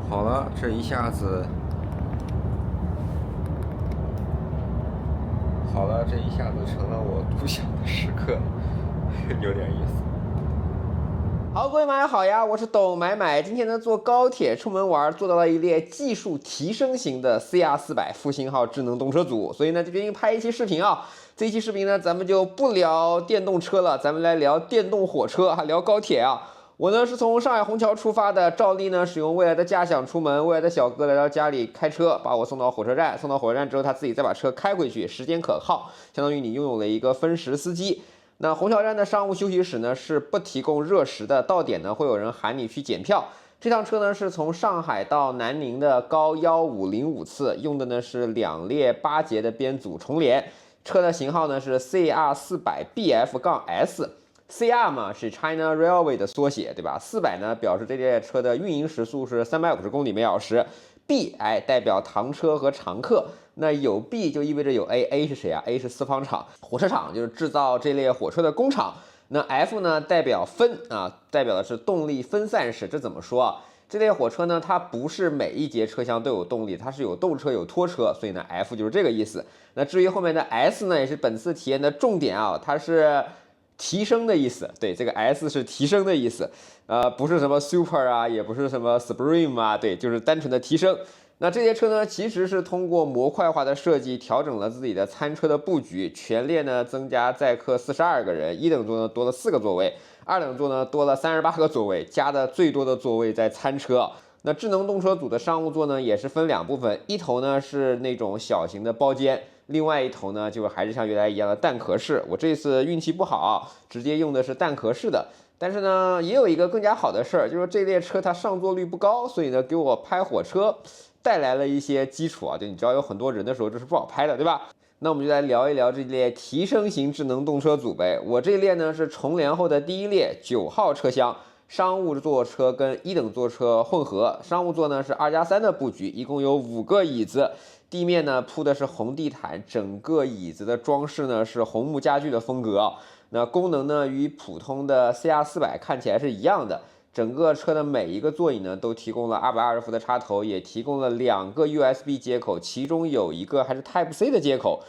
好了，这一下子，好了，这一下子成了我独享的时刻，有点意思。好，各位网友好呀，我是董买买。今天呢，坐高铁出门玩，坐到了一列技术提升型的 CR400复兴号智能动车组，所以呢，就决定拍一期视频啊。这一期视频呢，咱们就不聊电动车了，咱们来聊电动火车，还聊高铁啊。我呢是从上海虹桥出发的，照例呢使用未来的驾享出门，未来的小哥来到家里开车，把我送到火车站，送到火车站之后，他自己再把车开回去，时间可靠，相当于你拥有了一个分时司机。那虹桥站的商务休息室呢是不提供热食的，到点呢会有人喊你去检票。这趟车呢是从上海到南宁的高1505次，用的呢是2列8节的编组重联，车的型号呢是 CR400BF-S。CR 嘛是 China Railway 的缩写，对吧？400呢表示这列车的运营时速是350公里每小时。B 代表堂车和常客，那有 B 就意味着有 A，A 是谁啊？A 是四方厂，火车厂就是制造这列火车的工厂。那 F 呢代表分啊，代表的是动力分散式。这怎么说啊？这列火车呢，它不是每一节车厢都有动力，它是有动车有拖车，所以呢 F 就是这个意思。那至于后面的 S 呢，也是本次体验的重点啊，它是提升的意思。对，这个 S 是提升的意思。不是什么 Super 啊，也不是什么 Supreme 啊，对，就是单纯的提升。那这些车呢，其实是通过模块化的设计调整了自己的餐车的布局，全列呢增加载客42个人，一等座呢多了4个座位，二等座呢多了38个座位，加的最多的座位在餐车。那智能动车组的商务座呢，也是分2部分，一头呢是那种小型的包间，另外一头呢就还是像原来一样的蛋壳式。我这次运气不好，直接用的是蛋壳式的。但是呢，也有一个更加好的事儿，就是这列车它上座率不高，所以呢，给我拍火车带来了一些基础啊。就你知道有很多人的时候，这是不好拍的，对吧？那我们就来聊一聊这列提升型智能动车组呗。我这列呢是重联后的第一列9号车厢，商务座车跟一等座车混合。商务座呢是2+3的布局，一共有5个椅子。地面呢铺的是红地毯，整个椅子的装饰呢是红木家具的风格。那功能呢与普通的 CR400看起来是一样的，整个车的每一个座椅呢都提供了220伏的插头，也提供了2个 USB 接口，其中有一个还是 Type C 的接口。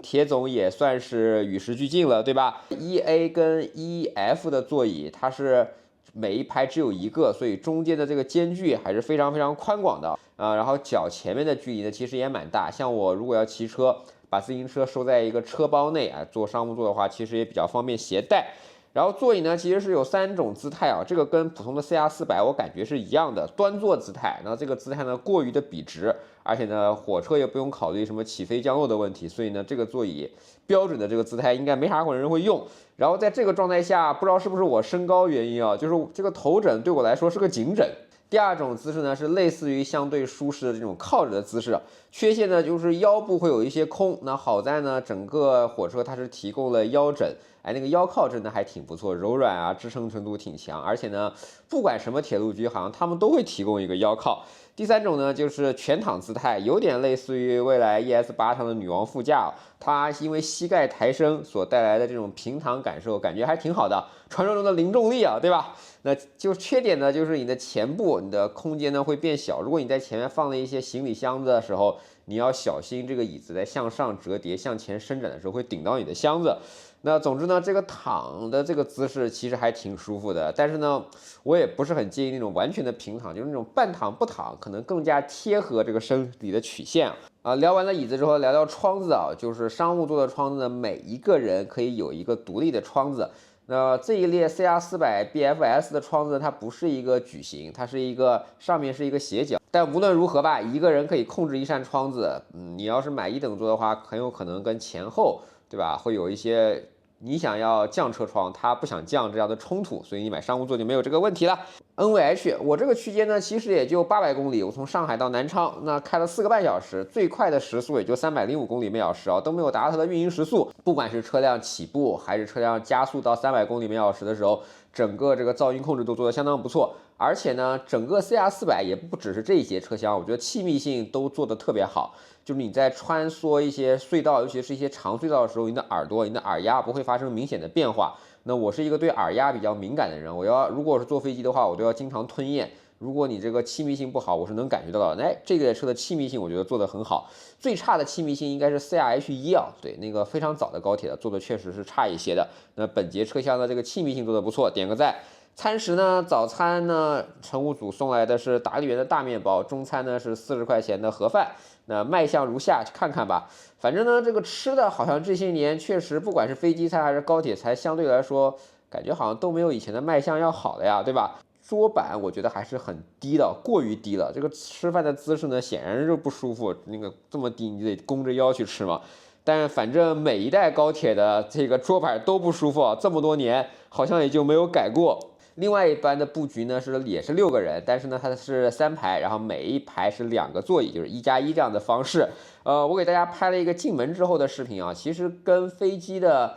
铁总也算是与时俱进了，对吧？1A 跟1F 的座椅它是每一排只有一个，所以中间的这个间距还是非常非常宽广的啊。然后脚前面的距离呢其实也蛮大，像我如果要骑车，把自行车收在一个车包内啊，坐商务座的话，其实也比较方便携带。然后座椅呢，其实是有3种姿态啊，这个跟普通的 CR400我感觉是一样的，端坐姿态。那这个姿态呢过于的笔直，而且呢火车也不用考虑什么起飞降落的问题，所以呢这个座椅标准的这个姿态应该没啥人会用。然后在这个状态下，不知道是不是我身高原因啊，就是这个头枕对我来说是个颈枕。第2种姿势呢是类似于相对舒适的这种靠着的姿势，缺陷呢就是腰部会有一些空。那好在呢，整个火车它是提供了腰枕，那个腰靠真的还挺不错，柔软啊，支撑程度挺强。而且呢，不管什么铁路局，好像他们都会提供一个腰靠。第3种呢就是全躺姿态，有点类似于蔚来 ES8上的女王副驾，它因为膝盖抬升所带来的这种平躺感受，感觉还挺好的，传说中的零重力啊，对吧？那就缺点呢，就是你的前部，你的空间呢会变小。如果你在前面放了一些行李箱子的时候，你要小心这个椅子在向上折叠、向前伸展的时候会顶到你的箱子。那总之呢，这个躺的这个姿势其实还挺舒服的，但是呢，我也不是很建议那种完全的平躺，就是那种半躺不躺，可能更加贴合这个身体的曲线啊。聊完了椅子之后，聊聊窗子啊，就是商务座的窗子呢，每一个人可以有一个独立的窗子。那这一列 CR400BFS 的窗子它不是一个矩形，它是一个上面是一个斜角。但无论如何吧，一个人可以控制一扇窗子。你要是买一等座的话，很有可能跟前后，对吧？会有一些你想要降车窗，他不想降这样的冲突，所以你买商务座就没有这个问题了。NVH， 我这个区间呢，其实也就800公里，我从上海到南昌，那开了4个半小时，最快的时速也就305公里每小时啊，都没有达到它的运营时速。不管是车辆起步还是车辆加速到300公里每小时的时候，整个这个噪音控制都做得相当不错。而且呢，整个 CR400也不只是这一节车厢，我觉得气密性都做得特别好。就是你在穿梭一些隧道，尤其是一些长隧道的时候，你的耳朵、你的耳压不会发生明显的变化。那我是一个对耳压比较敏感的人，如果我是坐飞机的话，我都要经常吞咽。如果你这个气密性不好，我是能感觉到的。哎，这个车的气密性我觉得做得很好，最差的气密性应该是 CRH1啊，对，那个非常早的高铁的做的确实是差一些的。那本节车厢的这个气密性做得不错，点个赞。餐食呢，早餐呢，乘务组送来的是达利园的大面包，中餐呢是40块钱的盒饭。那卖相如下，去看看吧。反正呢，这个吃的好像这些年确实，不管是飞机餐还是高铁餐，相对来说，感觉好像都没有以前的卖相要好了呀，对吧？桌板我觉得还是很低的，过于低了。这个吃饭的姿势呢，显然是不舒服。那个这么低，你得弓着腰去吃嘛。但反正每一代高铁的这个桌板都不舒服，这么多年好像也就没有改过。另外一班的布局呢也是6个人，但是呢它是3排，然后每一排是2个座椅，就是1+1这样的方式。我给大家拍了一个进门之后的视频啊，其实跟飞机的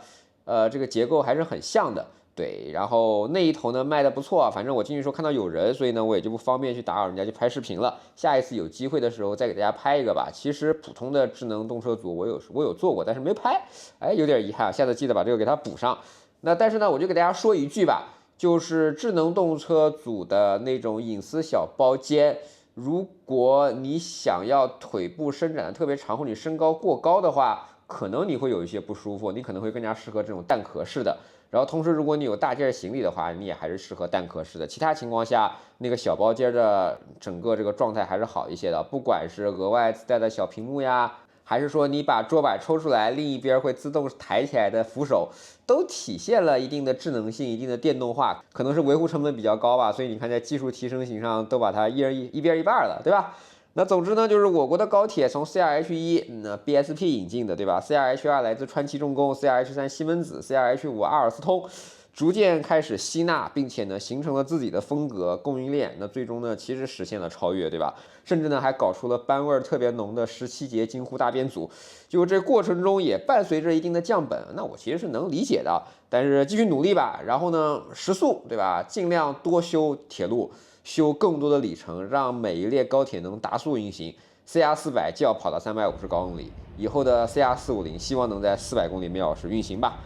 这个结构还是很像的。对，然后那一头呢卖的不错啊，反正我进去时候看到有人，所以呢我也就不方便去打扰人家去拍视频了。下一次有机会的时候再给大家拍一个吧。其实普通的智能动车组我有做过，但是没拍，哎，有点遗憾，下次记得把这个给它补上。那但是呢，我就给大家说一句吧。就是智能动车组的那种隐私小包间，如果你想要腿部伸展的特别长，或者你身高过高的话，可能你会有一些不舒服，你可能会更加适合这种蛋壳式的。然后同时，如果你有大件行李的话，你也还是适合蛋壳式的。其他情况下，那个小包间的整个这个状态还是好一些的，不管是额外自带的小屏幕呀，还是说你把桌板抽出来，另一边会自动抬起来的扶手，都体现了一定的智能性、一定的电动化。可能是维护成本比较高吧，所以你看在技术提升型上都把它一人一边一半了，对吧？那总之呢，就是我国的高铁从 CRH1 BSP 引进的，对吧？CRH2 来自川崎重工， CRH3 西门子， CRH5 阿尔斯通，逐渐开始吸纳，并且呢形成了自己的风格供应链。那最终呢，其实实现了超越，对吧？甚至呢还搞出了班味特别浓的17节京沪大编组。就这过程中也伴随着一定的降本，那我其实是能理解的。但是继续努力吧，然后呢时速，对吧？尽量多修铁路。修更多的里程，让每一列高铁能达速运行。CR400就要跑到350高公里，以后的 CR450希望能在400公里每小时运行吧。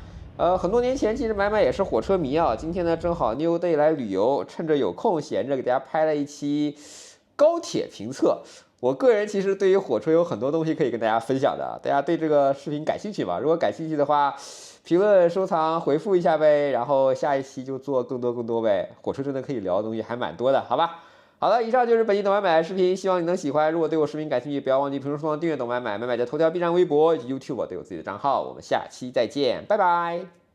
很多年前其实买也是火车迷啊，今天呢正好 New Day 来旅游，趁着有空闲着给大家拍了一期高铁评测。我个人其实对于火车有很多东西可以跟大家分享的，大家对这个视频感兴趣吗？如果感兴趣的话，评论、收藏、回复一下呗，然后下一期就做更多呗。火车真的可以聊的东西还蛮多的，好吧？好了，以上就是本期懂买视频，希望你能喜欢。如果对我视频感兴趣，不要忘记评论、收藏、订阅懂买的头条、B 站、微博以及 YouTube 都有自己的账号。我们下期再见，拜拜。